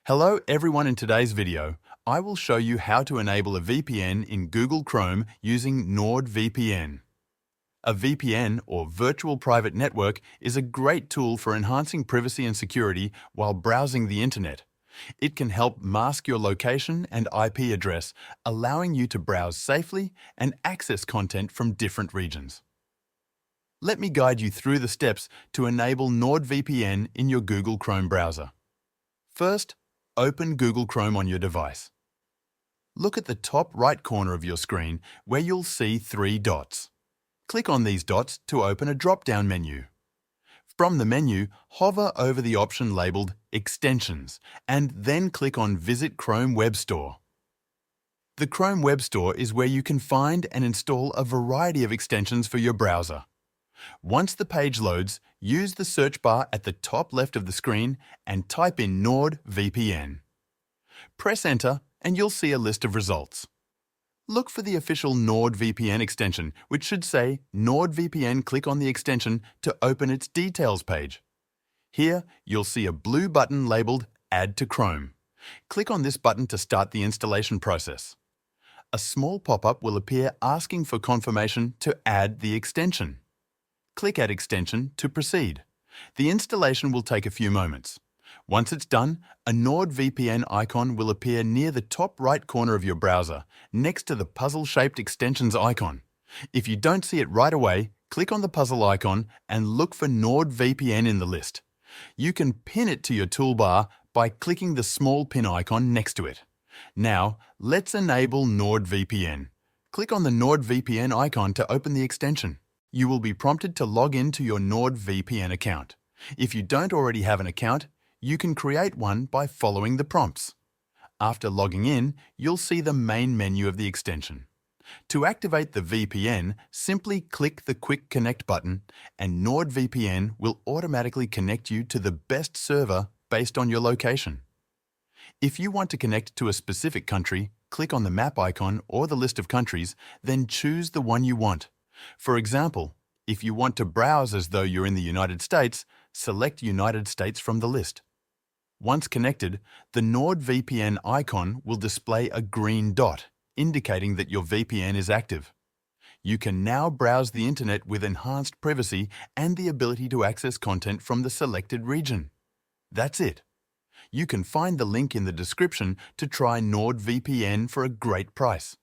Hello everyone, in today's video, I will show you how to enable a VPN in Google Chrome using NordVPN. A VPN, or Virtual Private Network, is a great tool for enhancing privacy and security while browsing the internet. It can help mask your location and IP address, allowing you to browse safely and access content from different regions. Let me guide you through the steps to enable NordVPN in your Google Chrome browser. First, open Google Chrome on your device. Look at the top right corner of your screen where you'll see 3 dots. Click on these dots to open a drop-down menu. From the menu, hover over the option labeled Extensions and then click on Visit Chrome Web Store. The Chrome Web Store is where you can find and install a variety of extensions for your browser. Once the page loads, use the search bar at the top left of the screen and type in NordVPN. Press Enter and you'll see a list of results. Look for the official NordVPN extension, which should say NordVPN. Click on the extension to open its details page. Here, you'll see a blue button labeled Add to Chrome. Click on this button to start the installation process. A small pop-up will appear asking for confirmation to add the extension. Click Add Extension to proceed. The installation will take a few moments. Once it's done, a NordVPN icon will appear near the top right corner of your browser, next to the puzzle-shaped extensions icon. If you don't see it right away, click on the puzzle icon and look for NordVPN in the list. You can pin it to your toolbar by clicking the small pin icon next to it. Now, let's enable NordVPN. Click on the NordVPN icon to open the extension. You will be prompted to log in to your NordVPN account. If you don't already have an account, you can create one by following the prompts. After logging in, you'll see the main menu of the extension. To activate the VPN, simply click the Quick Connect button and NordVPN will automatically connect you to the best server based on your location. If you want to connect to a specific country, click on the map icon or the list of countries, then choose the one you want. For example, if you want to browse as though you're in the United States, select United States from the list. Once connected, the NordVPN icon will display a green dot, indicating that your VPN is active. You can now browse the internet with enhanced privacy and the ability to access content from the selected region. That's it. You can find the link in the description to try NordVPN for a great price.